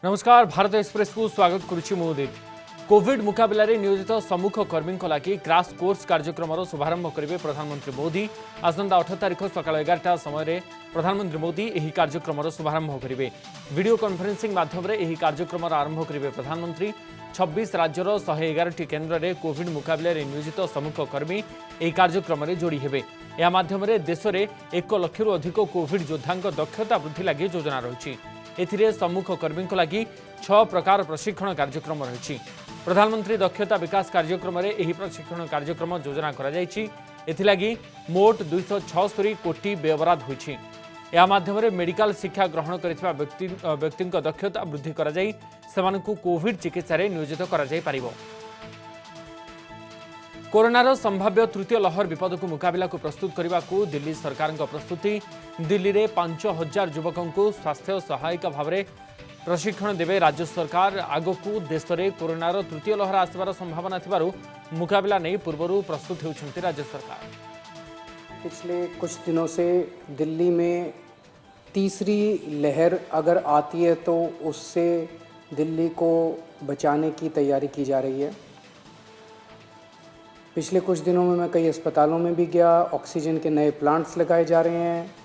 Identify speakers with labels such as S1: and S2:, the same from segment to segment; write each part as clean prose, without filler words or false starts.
S1: नमस्कार भारत एक्सप्रेस को स्वागत करुछि मोदित। कोविड मुकाबला नियोजित सम्मुख कर्मी लगी क्रैश कोर्स कार्यक्रम शुभारंभ करेंगे प्रधानमंत्री मोदी। आसंता 8 तारिख सकाल 11टा समय प्रधानमंत्री मोदी यह कार्यक्रम शुभारंभ करेंगे। वीडियो कॉन्फ्रेंसिंग माध्यम यह कार्यक्रम आरंभ करेंगे प्रधानमंत्री। 26 राज्यर 111 केन्द्र में कोविड मुकाबला नियोजित सम्मुख कर्मी यह कार्यक्रम जोड़ी हेबे। या माध्यम देश में 1 लाख अधिक कोविड योद्धा दक्षता वृद्धि लगी योजना रही। एथिरे सम्मुख कर्मी लगी 6 प्रकार प्रशिक्षण कार्यक्रम रही। प्रधानमंत्री दक्षता विकास कार्यक्रम में यह प्रशिक्षण कार्यक्रम योजना कर मोट 276 कोटी व्यवराध होइछि। या माध्यम मेडिकल शिक्षा ग्रहण करिଥିବା व्यक्ति दक्षता वृद्धि कर कोविड चिकित्सा नियोजित कर कोरोनार संभाव्य तृतीय लहर विपद को मुकाबला को प्रस्तुत करने को दिल्ली सरकार प्रस्तुति। दिल्ली में 5000 युवकों को स्वास्थ्य सहायक भाव में प्रशिक्षण देवे राज्य सरकार। आगकू देश में कोरोनार तृतीय लहर आसबार संभावना थिबारु मुकाबला नहीं पूर्व प्रस्तुत होती राज्य सरकार।
S2: पिछले कुछ दिनों से दिल्ली में तीसरी लहर अगर आती है तो उससे दिल्ली को बचाने की तैयारी की जा रही है। पिछले कुछ दिनों में मैं कई अस्पतालों में भी गया। ऑक्सीजन के नए प्लांट्स लगाए जा रहे हैं,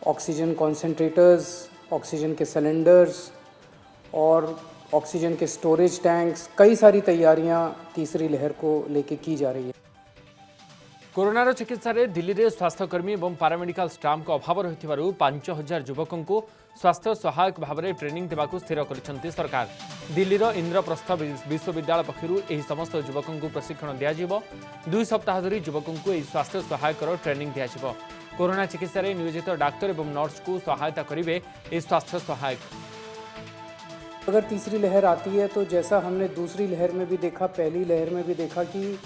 S2: ऑक्सीजन कॉन्सेंट्रेटर्स, ऑक्सीजन के सिलेंडर्स और ऑक्सीजन के स्टोरेज टैंक्स, कई सारी तैयारियां तीसरी लहर को लेके की जा रही है।
S1: कोरोनार चिकित्सा दिल्ली में स्वास्थ्यकर्मी और पारामेडिकल स्टाफ का अभाव रही 5000 युवकों को स्वास्थ्य सहायक भाव में ट्रेनिंग देवाक स्थिर कर सरकार। दिल्लीर इंद्रप्रस्थ विश्वविद्यालय पक्षर यह समस्त युवकों को प्रशिक्षण दिज्व। 2 सप्ताह धरी युवकों को स्वास्थ्य सहायक ट्रेनिंग दिज्व। कोरोना चिकित्सा नियोजित डाक्तर और नर्स को सहायता करेंगे ये स्वास्थ्य सहायक।
S2: अगर तीसरी लहर आती है तो जैसा हमने दूसरी लहर में भी देखा, पहली लहर में भी देखा कि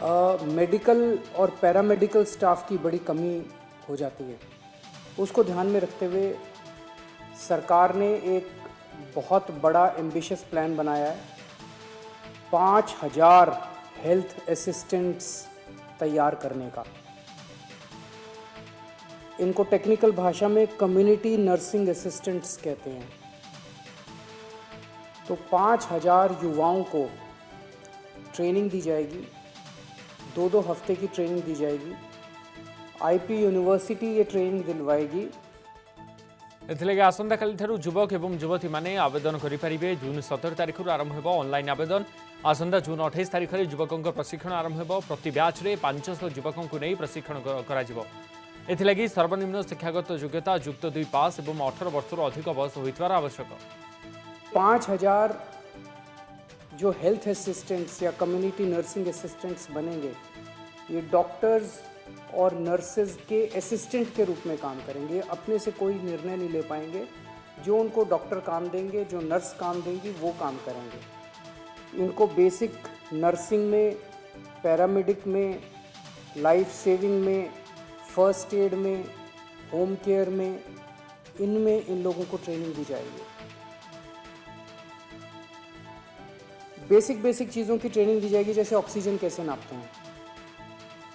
S2: मेडिकल और पैरामेडिकल स्टाफ की बड़ी कमी हो जाती है। उसको ध्यान में रखते हुए सरकार ने एक बहुत बड़ा एम्बिशियस प्लान बनाया है। 5000 हेल्थ असिस्टेंट्स तैयार करने का। इनको टेक्निकल भाषा में कम्युनिटी नर्सिंग असिस्टेंट्स कहते हैं। तो 5000 युवाओं को ट्रेनिंग दी जाएगी, 2-2 हफ्ते की ट्रेनिंग दी जाएगी। आईपी यूनिवर्सिटी ये ट्रेनिंग दिलवाएगी।
S1: एथिलेगे आसंता काली ठारू युवक एवं युवती माने आवेदन करिपारिबे। जून 17 तारिख आरंभ हेबो ऑनलाइन आवेदन। आसंता जून 28 तारिख रे युवकों प्रशिक्षण आरंभ हेबो। प्रति बैच रे 500 युवकों को नहीं प्रशिक्षण कराजिबो। एथिलेगी सर्वनिम्न शिक्षागत योग्यता युक्त 2 पास एवं 18 वर्ष अधिक बयस होइतवार आवश्यक।
S2: 5000 जो हेल्थ असिस्टेंट्स या कम्युनिटी नर्सिंग असिस्टेंट्स बनेंगे, ये डॉक्टर्स और नर्सेज के असिस्टेंट के रूप में काम करेंगे। अपने से कोई निर्णय नहीं ले पाएंगे। जो उनको डॉक्टर काम देंगे, जो नर्स काम देंगी, वो काम करेंगे। इनको बेसिक नर्सिंग में, पैरामेडिक में, लाइफ सेविंग में, फर्स्ट एड में, होम केयर में, इनमें इन लोगों को ट्रेनिंग दी जाएगी। बेसिक चीज़ों की ट्रेनिंग दी जाएगी, जैसे ऑक्सीजन कैसे नापते हैं,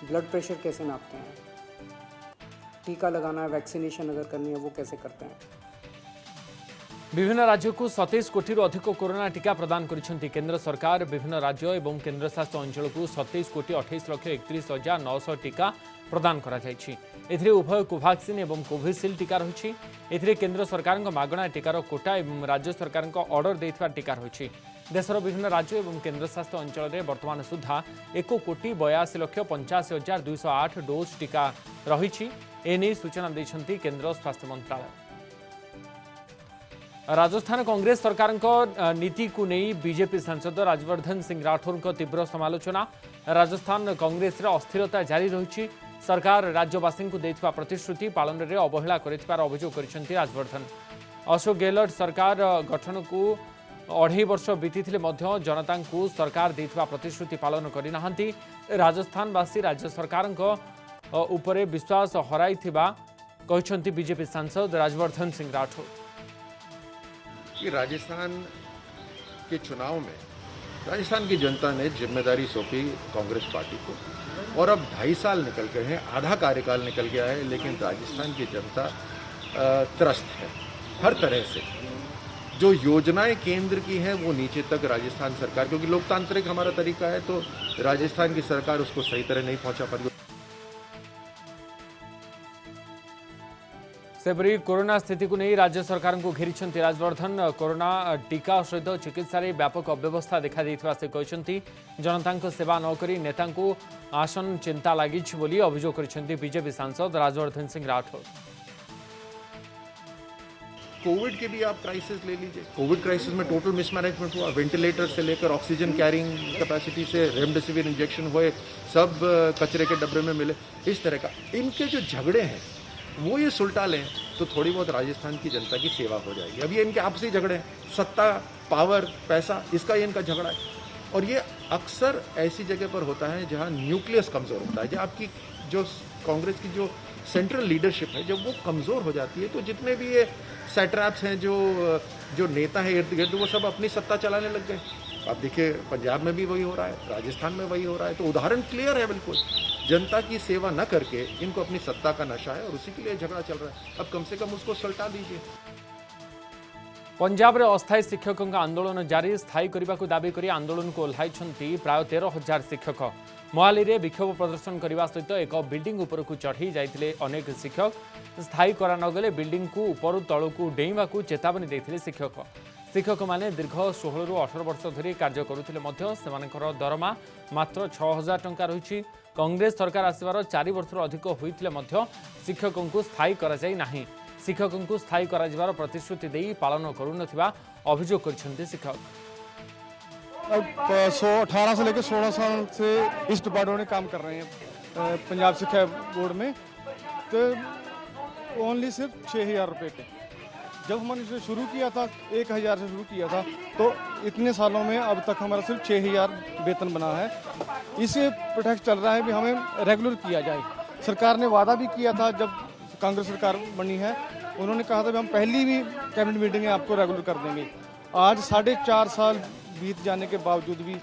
S2: ब्लड प्रेशर कैसे नापते हैं, टीका लगाना है, वैक्सीनेशन अगर करनी है वो कैसे करते हैं।
S1: विभिन्न राज्यों को 27 कोटी अधिक कोरोना टीका प्रदान करिसेंती केंद्र सरकार। विभिन्न राज्य एवं केन्द्रशासित अंचल को 27 कोटी 28,31,900 टीका प्रदान करा जायछि। एथिरे उभय कोवाक्सिन एवं कोविशील्ड टीका रही। एथिरे केंद्र सरकार मागणा टीकार कोटा एवं राज्य सरकार ऑर्डर देथिबा टीका रही। देशर विभिन्न राज्य एवं केन्द्रशासित अंचल में वर्तमान सुधा 1,82,85,208 डोज टीका रही। एने सूचना देछंती केंद्र स्वास्थ्य मंत्रालय। राजस्थान कांग्रेस सरकार नीति को नहीं बीजेपी सांसद राजवर्धन सिंह राठौर को तीव्र समालोचना। राजस्थान कांग्रेस अस्थिरता जारी रही। सरकार राज्यवासी को देथिबा प्रतिश्रुति पालन में अवहेला करिथिबार अभियोग करिसेंती राजवर्धन। अशोक गहलोत सरकार गठन को 2.5 वर्ष बीती जनता को सरकार देथिबा प्रतिश्रुति पालन करिनाहांती। राजस्थानवासी राज्य सरकार उपरे विश्वास हराइथिबा कहिसेंती बीजेपी सांसद राजवर्धन सिंह राठौर।
S3: कि राजस्थान के चुनाव में राजस्थान की जनता ने जिम्मेदारी सौंपी कांग्रेस पार्टी को और अब 2.5 साल निकल गए हैं, आधा कार्यकाल निकल गया है, लेकिन राजस्थान की जनता त्रस्त है हर तरह से। जो योजनाएं केंद्र की हैं वो नीचे तक राजस्थान सरकार, क्योंकि लोकतांत्रिक हमारा तरीका है, तो राजस्थान की सरकार उसको सही तरह नहीं पहुंचा पाती।
S1: सेपरी कोरोना स्थिति को नहीं राज्य सरकार को घेरी राजवर्धन। कोरोना टीका सहित चिकित्सा व्यापक अव्यवस्था देखा से कहते जनता सेवा नक नेता आसन चिंता लगी अभियोग कर बीजेपी सांसद राजवर्धन सिंह राठौर।
S3: कोविड के भी आप क्राइसिस ले लीजिए, कोविड क्राइसिस में टोटल मिसमैनेजमेंट हुआ, वेंटिलेटर से लेकर ऑक्सीजन कैरिंग कैपेसिटी से रेमडेसिविर इंजेक्शन हुए, सब कचरे के डब्बे में मिले। इस तरह का इनके जो झगड़े हैं वो ये सुलटा लें तो थोड़ी बहुत राजस्थान की जनता की सेवा हो जाएगी। अभी इनके आपसी झगड़े हैं, सत्ता, पावर, पैसा, इसका ये इनका झगड़ा है। और ये अक्सर ऐसी जगह पर होता है जहाँ न्यूक्लियस कमज़ोर होता है, जब आपकी जो कांग्रेस की जो सेंट्रल लीडरशिप है जब वो कमज़ोर हो जाती है तो जितने भी ये सैट्रैप्स हैं, जो नेता है इर्द गिर्द, वो सब अपनी सत्ता चलाने लग गए। आप देखिए पंजाब में भी वही हो रहा है, राजस्थान में वही हो रहा है। तो उदाहरण क्लियर है बिल्कुल, जनता की सेवा न करके इनको अपनी सत्ता का नशा है और उसी के लिए झगड़ा चल रहा है। अब कम से कम उसको सल्टा दीजिए।
S1: पंजाब में अस्थायी शिक्षकों आंदोलन जारी, स्थायी करने को दाबी कर आंदोलन को ओह्लाई प्राय 13,000 शिक्षक। मोहाली में विक्षोभ प्रदर्शन करने सहित एक बिल्डिंग उपर को चढ़ी जाते अनेक शिक्षक। स्थायी करा नगले बिल्डिंग को ऊपर तलू डेइबा चेतावनी देते शिक्षक। शिक्षक मैंने दीर्घ 16 ରୁ 18 वर्ष धरी कार्य करुले दरमा मात्र 6,000 टंका रही। कांग्रेस सरकार आसबार 4 वर्ष अधिक होते शिक्षकों को स्थायी करा जाई नहीं। शिक्षकों को स्थायी करा जिबार प्रतिश्रुति दे पालन करुनथिबा अभियोग करछन्ते शिक्षक।
S4: 18 से लेकर 16 साल से इस डिपार्टमेंट में काम कर रहे हैं पंजाब शिक्षा बोर्ड में। तो ओनली सिर्फ 6,000 रुपये पे जब हमने इसे शुरू किया था, 1,000 से शुरू किया था, तो इतने सालों में अब तक हमारा सिर्फ 6,000 वेतन बना है। इसे प्रोटेक्ट चल रहा है भी हमें रेगुलर किया जाए। सरकार ने वादा भी किया था, जब कांग्रेस सरकार बनी है उन्होंने कहा था कि हम पहली भी कैबिनेट मीटिंग में आपको रेगुलर कर देंगे। आज 4.5 साल बीत जाने के बावजूद भी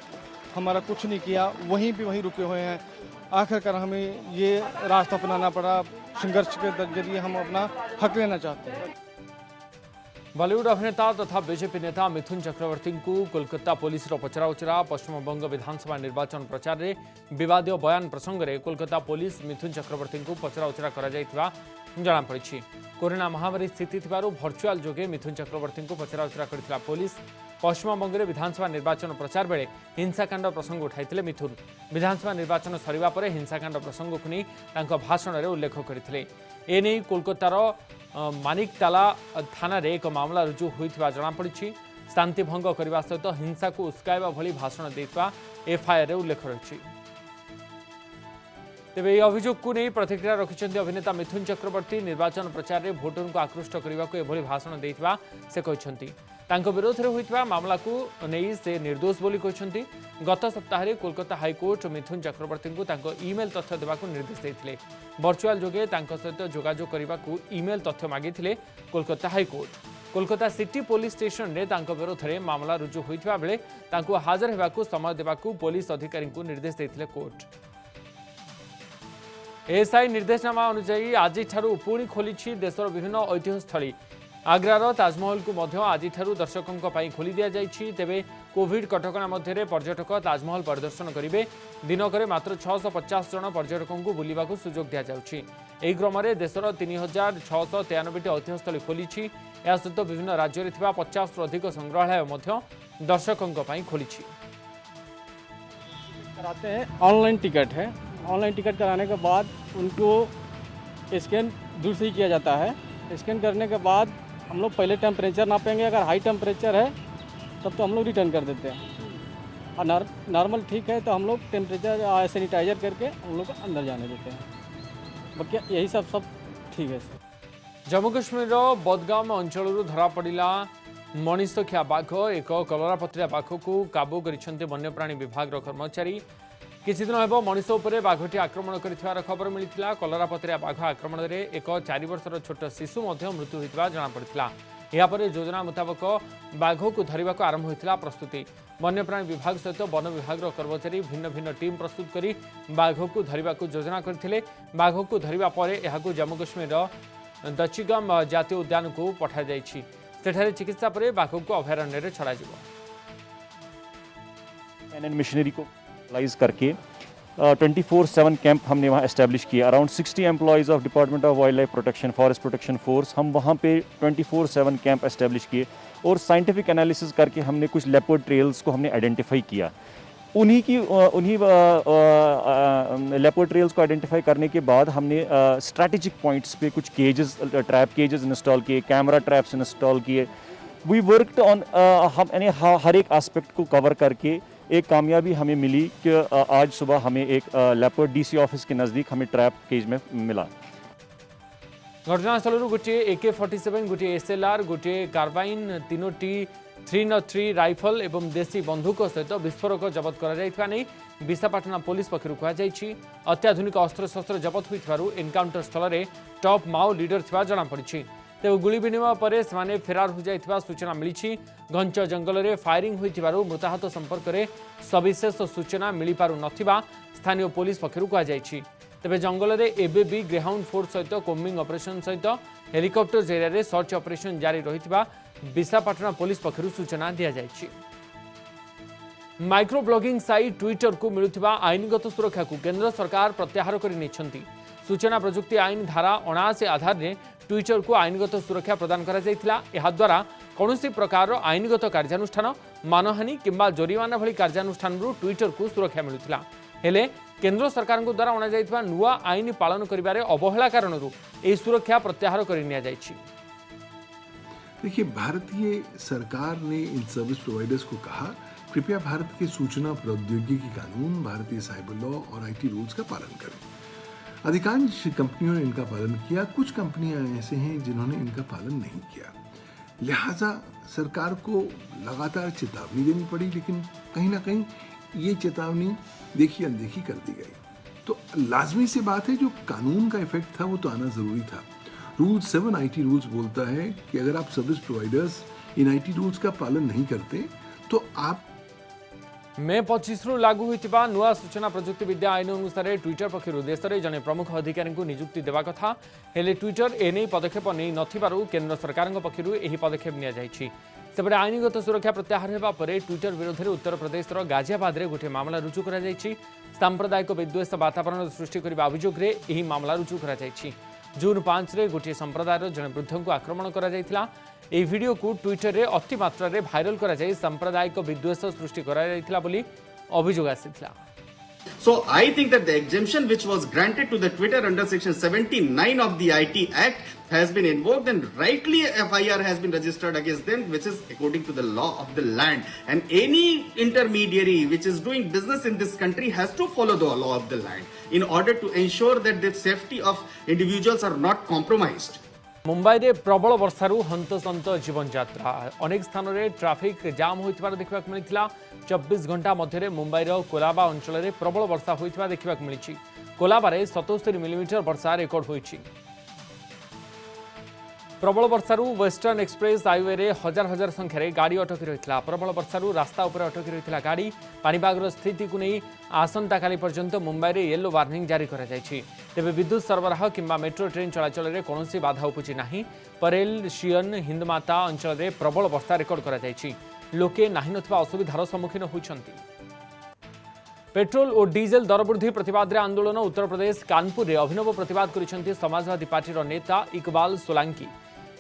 S4: हमारा कुछ नहीं किया, वहीं पे वहीं रुके हुए हैं। आखिरकार हमें ये रास्ता अपनाना पड़ा, संघर्ष के जरिए हम अपना हक लेना चाहते हैं।
S1: बॉलीवुड अभिनेता तथा बीजेपी नेता मिथुन चक्रवर्ती को कोलकाता पुलिस पचराउचरा। पश्चिम बंग विधानसभा निर्वाचन प्रचार में विवादीय बयान प्रसंग में कोलकाता पुलिस मिथुन चक्रवर्ती को पचराउचरा जमापड़ी। कोरोना महामारी स्थिति भर्चुआल जोगे मिथुन चक्रवर्ती को पचराउचरा करथिला पुलिस। पश्चिम बंग में विधानसभा निर्वाचन प्रचार बेले हिंसाकांड प्रसंग उठाई मिथुन। विधानसभा निर्वाचन सरिबा परे हिंसाकांड प्रसंग को नहीं भाषण में उल्लेख करथिले। एने कोलकातार मानिकताला थाना रे एक मामला रुजु होइथिबा जणापड़ी। शांति भंग करने सहित हिंसा को उस्काइबा भली भाषण देथिबा एफआईआर रे उल्लेख रही। तेज यह अभियोग को नहीं प्रतिक्रिया रखिंट अभिनेता मिथुन चक्रवर्ती। निर्वाचन प्रचार में भोटर को आकृष्ट करने को एभली भाषण देथिबा से कहते विरोध में होइथिबा मामला को नहीं से निर्दोष बोली कहते। गत सप्ताह कोलकाता हाईकोर्ट मिथुन चक्रवर्ती को ईमेल तथ्य देवाक निर्देश देते। वर्चुआल जोगे सहित जोगाजोग करने को ईमेल तथ्य मागिथिले Kolkata high court. Kolkata city police station में विरोध में मामला रुजु होइथिबा बेले हाजर होगाकू समय देवाकू पुलिस अधिकारी को निर्देश देथिले कोर्ट। एएसआई निर्देशनामा अनुसार आज पुणी खोली देशर विभिन्न ऐतिह्यस्थली। आग्रार ताजमहल को आज दर्शकों खोली दि जाइए। तेबे कोविड कटकणा मध्य पर्यटक ताजमहल परिदर्शन करेंगे। दिनक मात्र 650 जन पर्यटकों को बुलवाक सुजोग दि जाउछि। एही क्रम में देशर 3,693 ऐतिह्यस्थली खोली। या सहित विभिन्न राज्य में 50 रु अधिक संग्रहालय दर्शकों खोली।
S5: कराते हैं ऑनलाइन टिकट है। ऑनलाइन टिकट कराने के बाद उनको स्कैन दूर से ही किया जाता है। स्कैन करने के बाद हम लोग पहले टेम्परेचर नापेंगे। अगर हाई टेम्परेचर है तब तो हम लोग रिटर्न कर देते हैं, और नॉर्मल ठीक है तो हम लोग टेम्परेचर सैनिटाइजर करके हम लोग अंदर जाने देते हैं। बाकी यही सब ठीक है।
S1: जम्मू कश्मीर बदगाम अंचल धरा पड़ा मणिषखिया बाघ। एक कलरापत्रिया बाघ को काबू कर वन्यप्राणी विभाग कर्मचारी। किसी दिन हेब मनीष उपर बाघटी आक्रमण कर खबर मिलता। कलरापत्रिया बाघ आक्रमण में एक 4 वर्षर छोट शिशु मृत्यु होता जमापड़ा। यापर योजना मुताबक बाघ को धरने को आरंभ होता प्रस्तुति। वन्यप्राणी विभाग सहित वन विभाग कर्मचारी भिन्न भिन्न टीम प्रस्तुत कर बाघ को धरने को योजना करते। बाघ को धरने पर जम्मू कश्मीर दचिगाम जातीय उद्यान को पठाई। सेठारे चिकित्सा पर बाघ को अभयारण्य छड़ा जिवो।
S6: एंड मशीनरी को यूटिलाइज करके 24/7 कैंप हमने वहाँ एस्टेब्लिश किया। Around 60 employees of department of wild life protection, forest protection force, हम वहाँ पे 24/7 कैंप एस्टेब्लिश किए और साइंटिफिक एनालिसिस करके हमने कुछ लेपर्ड ट्रेल्स को हमने आइडेंटिफाई किया। उन्हीं लेपर्ड ट्रेल्स को आइडेंटिफाई करने के बाद हमने स्ट्रैटेजिक पॉइंट्स पे कुछ केजेस, ट्रैप केजेस इंस्टॉल किए, कैमरा ट्रैप्स इंस्टॉल किए। वी वर्कड ऑन, हम यानी हर एक एस्पेक्ट को कवर करके एक कामयाबी हमें मिली कि आज सुबह हमें एक लेपर्ड डीसी ऑफिस के नज़दीक हमें ट्रैप केज में मिला।
S1: घटनास्थल गोटे AK-47, गोटे SLR, गोटे कार्बाइन, 3टी 303 राइफल एवं देशी बंधुक सहित विस्फोरक जबत कर विशाखापाटना पुलिस पक्षर कहुई। अत्याधुनिक अस्त्रशस्त्र जबत होइथिबारु एनकाउंटर स्थल में टॉप माओ लीडर थिबा जଣା पड़िछि। तेज गुली विनिमय पर से फेरार हो जाइथिबा सूचना मिली। घंच जंगल में फायरिंग होइथिबारु मृताहत संपर्क में सविशेष सूचना मिल पारु नथिबा स्थानीय पुलिस पक्षर कहुई। तेज जंगल में एबे भी ग्रेहाउंड फोर्स सहित कोम्बिंग ऑपरेशन सहित हेलिकॉप्टर जरिया सर्च ऑपरेशन जारी रहिथिबा विशाखापाटना पुलिस पक्षर सूचना दि जाइछि। माइक्रो ब्लॉगिंग साइट ट्विटर को मिलुथिबा आईनगत सुरक्षा को केंद्र सरकार प्रत्याहार करछन्ति। सूचना प्रजुक्ति आईन धारा 79 आधार में ट्विटर को आईनगत सुरक्षा प्रदान करा जायतिला। एहा द्वारा कौनसी प्रकार आईनगत कार्यानुष्ठान, मानहानि किंबा जरिमाना भली कार्यानुष्ठान ट्विटर को सुरक्षा मिलुथिला। हेले केंद्र सरकार द्वारा अणा जायतिबा नुआ आईन पालन करिबारे अवहेला कारणरू एही सुरक्षा प्रत्याहार करि निया जायछि।
S7: देखिए, भारतीय सरकार ने इन सर्विस प्रोवाइडर्स को कहा, कृपया भारत के सूचना प्रौद्योगिकी कानून, भारतीय साइबर लॉ और IT रूल्स का पालन करें। अधिकांश कंपनियों ने इनका पालन किया, कुछ कंपनियां ऐसे हैं जिन्होंने इनका पालन नहीं किया। लिहाजा सरकार को लगातार चेतावनी देनी पड़ी, लेकिन कहीं ना कहीं ये चेतावनी देखी अनदेखी कर दी गई। तो लाजमी सी बात है, जो कानून का इफेक्ट था वो तो आना ज़रूरी था। रूल 7 IT रूल्स बोलता है कि अगर आप service providers in IT rules का पालन नहीं करते तो आप
S1: मे 25 रु लागू होइतिबा नुआ सूचना प्रजुक्ति विद्या आईन अनुसार ट्विटर पक्षर देश में जड़े प्रमुख अधिकारी को नियुक्ति देवा कथा हेले ट्विटर एने पदक्षेप नहीं नथिबारु केंद्र सरकार पक्षर यह पदक्षेप निया जायछि। सेपटे आईनगत सुरक्षा प्रत्याहार हेबा परे ट्विटर विरोध में उत्तर प्रदेश गाजियाबाद में गोटे मामला रुजु करा जायछि। सांप्रदायिक विद्वेष वातावरण सृष्टि करने अभियोग में यह मामला रुजु करा जायछि। जून 5 रे गोटे संप्रदायर जड़े वृद्ध को आक्रमण करा जायथिला। एही वीडियो को ट्विटर रे अति मात्रा रे भाइरल करा जाय सांप्रदायिक विद्वेष सृष्टि करा जायथिला बोली अभियोग आसिथिला।
S8: So I think that the exemption which was granted to the Twitter under section 79 of the IT Act has been invoked and rightly FIR has been registered against them, which is according to the law of the land. And any intermediary which is doing business in this country has to follow the law of the land in order to ensure that the safety of individuals are not compromised.
S1: Mumbai रे प्रबल वर्षारू हंतसंत जीवन यात्रा अनेक स्थान में traffic jam होइतिबार देखबाक मिलिथिला। 24 घंटा मध्य मुंबईर कोलाबा अंचल में प्रबल वर्षा होइतिबा देखबाक मिलिछि। कोलाबारे 77 मिलीमीटर वर्षा रेकर्ड होइछि। प्रबल वर्षारू वेस्टर्न एक्सप्रेस हाईवे रे हजार हजार संख्यार गाड़ी अटकी रही। प्रबल वर्षारू रास्ता उपर अटकी रही गाड़ी पानीपागर स्थिति को नहीं आसंता काली पर्यंत मुंबई रे येलो वार्निंग जारी करा जायछि। तेबे विद्युत सरबराह किंबा मेट्रो ट्रेन चलाचल में कौन बाधा उपजी नहीं। परेल, शियन, हिंदमाता अंचल में प्रबल वर्षा रेकर्ड करा जायछि। लोके नाही नथिबा असुविधार सम्मुखीन होइछन्ति। पेट्रोल और डीजेल दर वृद्धि प्रतिवाद आंदोलन उत्तर प्रदेश कानपुर में अभिनव प्रतिवाद करिसेंति समाजवादी पार्टी नेता इकबाल सोलांकी।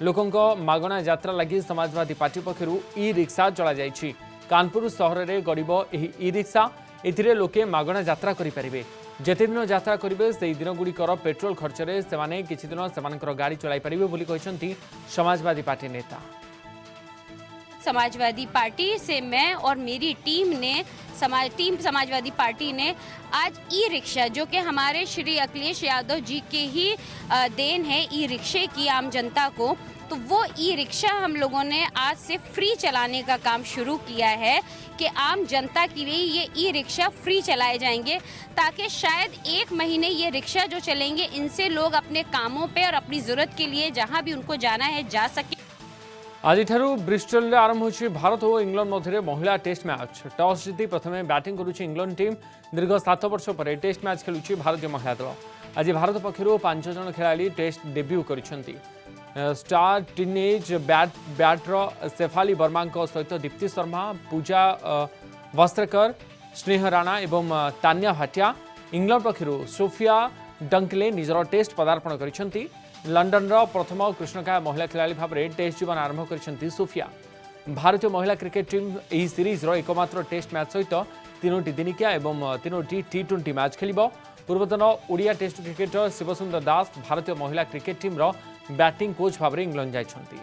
S1: लोकों मागणा यात्रा लगी समाजवादी पार्टी पक्षर ई रिक्शा चला जायछि। कानपुर सहर में गरीब एही ई रिक्शा एथिरे लोके मागणा यात्रा करिपारिबे। जेते दिन यात्रा करिबे सेही दिन गुड़िकर पेट्रोल खर्चरे सेमाने किछि दिन सेमानकर गाड़ी चलाई पारिबे बोली कहिसेंति समाजवादी पार्टी नेता।
S9: समाजवादी पार्टी से मैं और मेरी टीम समाजवादी पार्टी ने आज ई रिक्शा, जो कि हमारे श्री अखिलेश यादव जी के ही देन है ई रिक्शे की आम जनता को, तो वो ई रिक्शा हम लोगों ने आज से फ्री चलाने का काम शुरू किया है कि आम जनता के लिए ये ई रिक्शा फ्री चलाए जाएंगे, ताकि शायद 1 महीने ये रिक्शा जो चलेंगे इनसे लोग अपने कामों पे और अपनी ज़रूरत के लिए जहाँ भी उनको जाना है जा सके।
S1: आज ब्रिस्टल में आरंभ हो भारत और इंग्लैंड मध्य महिला टेस्ट मैच। टॉस जीति प्रथम बैटिंग करुच्ची इंग्लैंड टीम। दीर्घ 7 वर्ष पर टेस्ट मैच खेलुची भारतीय महिला दल। आज भारत पक्षर 5 जन खेलाड़ी टेस्ट डेब्यू करिसेंति। Star teenage batter Shafali Verma सहित दीप्ति शर्मा पूजा वस्त्रकर स्नेह राणा एवं तान्या भाटिया इंग्लैंड पक्षर सोफिया डंकले निजर टेस्ट पदार्पण कर लंडन प्रथम कृष्णकाय महिला खिलाड़ी भाव में टेस्ट जीवन आरंभ कर सोफिया। भारतीय महिला क्रिकेट टीम यह सीरीज एकमात्र टेस्ट मैच सहित 3टी दिनिकिया एवं 3टी T20 मैच खेल। पूर्वतन ओडिया टेस्ट क्रिकेटर शिवसुंदर दास भारतीय महिला क्रिकेट टीम बैटिंग कोच भाव में इंग्लैंड जाइछन्ति।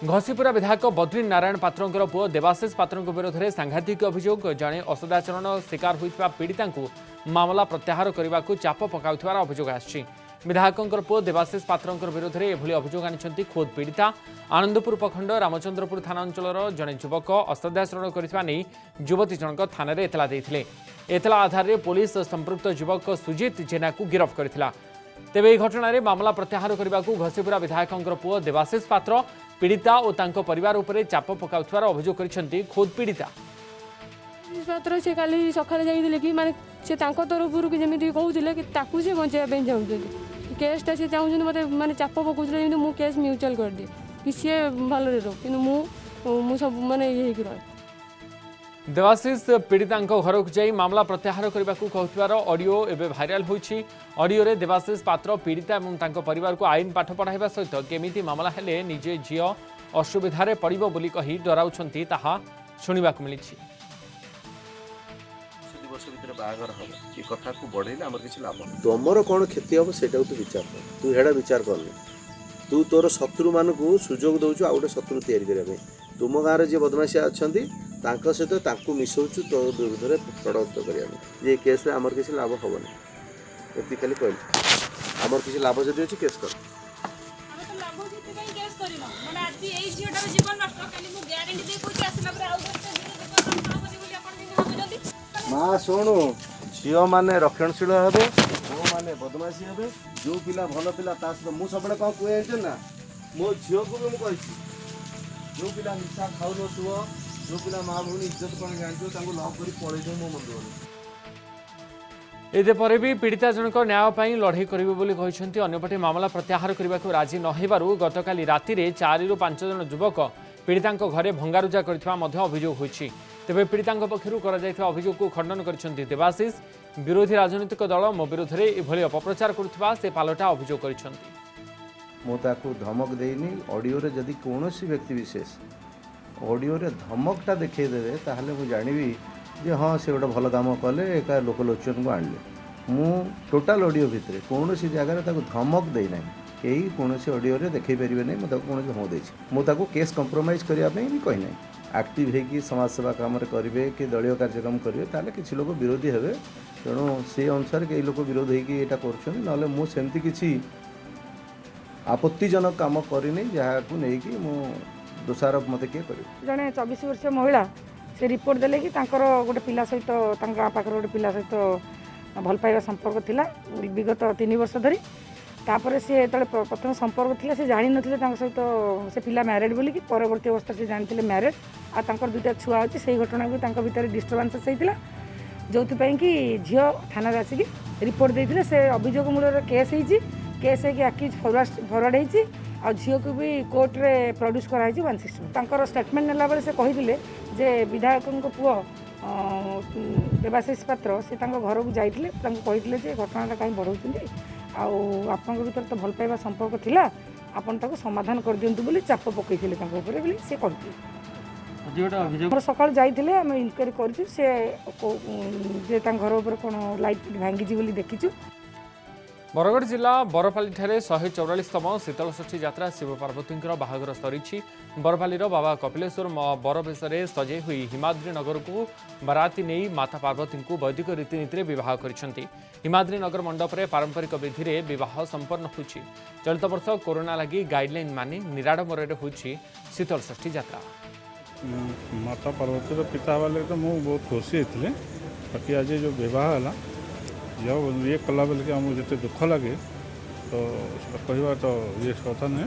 S1: घसीपुरा विधायक बद्री नारायण पात्र पुओ देवाशीष पात्र विरोध में सांघातिक अभियोग जड़े असदाचरण शिकार होता पीड़िता मामला प्रत्याहार करने को चाप पकाउथिबार अभियोग आछि। विधायक पुओ देवाशीष पात्र विरोध में एभली अभियोग आनिछन्ति खोद पीड़िता। आनंदपुर प्रखंड रामचंद्रपुर थाना अंचल जड़े युवक असदाचरण करथिबा नै युवती जनक थाना रे एतला देथिले। एतला आधार में पुलिस संपृक्त युवक सुजित जेना को गिरफ्त करथिला। तेबे यह घटना रे मामला प्रत्याहार करने को घसीपुरा विधायक पुओ देवाशीष पात्र पीड़िता और तांको परिवार उपरे चाप पकाउथिबार अभियोग करिसेंति खोद पीड़िता।
S10: पात्र से काली सकाळे जाइदिले कि माने से तांको तरफरु कि जेमिति कहउथिले कि ताकू से बंचाइबा पे चाहउछन्ति केसटा से चाहउछन्ति मते माने चाप पकाउथिले जेमिति मु केस म्यूचुअल कर दे कि से भलरे रो कि मु सब माने यही कर।
S1: देवाशीष पीड़िता घर को जाई मामला प्रत्याहार करने को कहथिबार ऑडियो एवं भाइराल होइछि। ऑडियो रे देवाशीष पात्र पीड़िता और तांको परिवार को आईन पाठ पढ़ाइबा सहित केमिति मामला हेले निजे झियो असुविधारे पड़िबो बोली कहि डराउछन्ति ताहा सुनिबाक मिलिछि।
S11: बाहागर हम ये कथा को बढ़ेले हमर किछि लाभ तमरो कोन क्षति हो सेटा तू विचार कर तू हेडा विचार कर तू तोर शत्रु मान को सुजोग दउछु आ गोटे शत्रु तैयारी करबे तुम गाँव जे बदमाशिया अच्छी तांको सहित तांको मिसौछु तो विरुद्ध में प्रडक्ट करिया जे केस रे हमर किछि लाभ होबनी एति खाली कहली हमर किछि लाभ जदि अछि केस कर
S10: लाभ जति कहीं केस करिनो माने आज एई जियोटा जीवन नष्ट खाली मु ग्यारंटी दे कोछि आसला पर आउ
S11: माँ शुणु झील मैंने रक्षणशील हे पुओ मैंने बदमाशी हे जो पिला भल पिला सहित मुझे सब कौन कहे ना मो झील को भी मुझे जो पिला निशा खाऊ नुव जो पिला माँ भूमि इज्जत कौन जानते लव कर पड़े मो मन
S1: एपरे भी पीड़िता जनक न्याय लड़े करेंगे। अंपटे मामला प्रत्याहार करने को राजी नहबारू गतकाली राति 4 ରୁ 5 जन युवक पीड़िता घरे भंगारुजा अभियोग होइछि। तेबे पीड़िता पक्षर अभियोग को खंडन कर देवाशीष विरोधी राजनीतिक दल मो विरोध में एभली अपप्रचार करुवा से पालटा अभियोग कर
S11: मुझे धमक देनी ऑडियो रे जदि कौन व्यक्ति विशेष ऑडियो रे धमकटा देखईदेवे ताहले मुझे जानवी जे हाँ से गोटे भल कम कले एक लोकलोचन को आणले मु टोटाल ऑडियो भितर कौन जगार धमक देना कहीं कौन ऑडियो रे देखई पारे नहीं मुझे कौन धमक देछि मुझे केस कंप्रोमाइज करने भी कहना एक्टिव है समाज सेवा कम करेंगे कि दलीय कार्यक्रम करेंगे ताले किसी लोग विरोधी हे तेणु से अनुसार कई लोग विरोध होकर मुझे किसी आपत्तिजनक काम करनी जहाँ को लेकिन मु दोषारोप मत किए कर
S10: जड़े 24 वर्षीय महिला से रिपोर्ट देले कि गोटे पिला सहित पाखर गोटे पिला सहित भल पाइबा संपर्क थिला विगत 3 वर्ष धरी तापर सी जो प्रथम संपर्क थिला से जानी नथिले सहित से पिला मैरिड बोली कि परवर्ती अवस्था से जानते मैरिड आ 2टा छुआ अच्छी से घटना को भितर डिस्टर्बांस होता जो कि झील थाना आसिक रिपोर्ट देते से अभियोग मूल केस है कि आक्यूज फरवर्ड होती आ झील को भी कोर्ट रे प्रोड्यूस कराई 160 स्टेटमेंट नेला बेले से कही जे विधायक पुओ देवाशीष पात्र से घर को जाइए कही घटना कहीं बढ़ाऊँ आपण भर तो भल पाइबा संपर्क थिला आपण ताको समाधान कर दियंतु बोली चाप पकई थिले ताको ऊपर बोली से कहथि सकाळ जाइथिले हम इनक्वायरी करछु से जे ता घर ऊपर कोन लाइट भांगी जी बोली देखिछु।
S1: बरगढ़ जिला बरपाली 144तम शीतलषष्ठी यात्रा शिव पार्वती बाहागर सरी। बरपाली बाबा कपिलेश्वर बरवेश सजे हुई हिमाद्री नगर को बाराती नहीं माता पार्वती को वैदिक रीतिनीति बह कर हिमाद्री नगर मंडप में पारंपरिक विधि में बह संपन्न हो। चलित वर्ष कोरोना लगी गाइडलाइन मानि निराडंबर शीतलषष्ठी यात्रा।
S12: माता पार्वती पिता वाले तो मुझे बहुत खुशी होते बाकी आज जो विवाह है जब ये कला बेल के आमको जिते दुख लगे तो कहवा तो ये कथा नुहे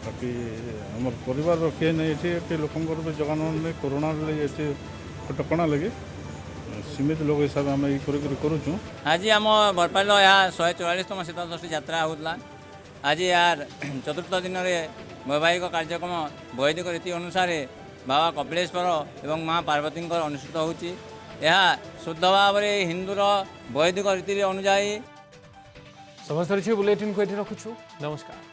S12: बाकी आम परिवार किए नहीं ये लोक जगन नहीं कोरोना ये कटकणा लगे सीमित लोक हिसाब से आम ये करुँ आज
S13: आम बरपाली यहाँ 144तम शीतलषष्ठी यात्रा होता आज यार चतुर्थ दिन में वैवाहिक कार्यक्रम वैदिक रीति अनुसार बाबा कपिलेश्वर एवं माँ पार्वती अनुष्ठित होची। यह शुद्ध भाव में हिंदूर वैदिक रीति अनुजाई।
S1: समस्त बुलेटिन को ये रखुछु। नमस्कार।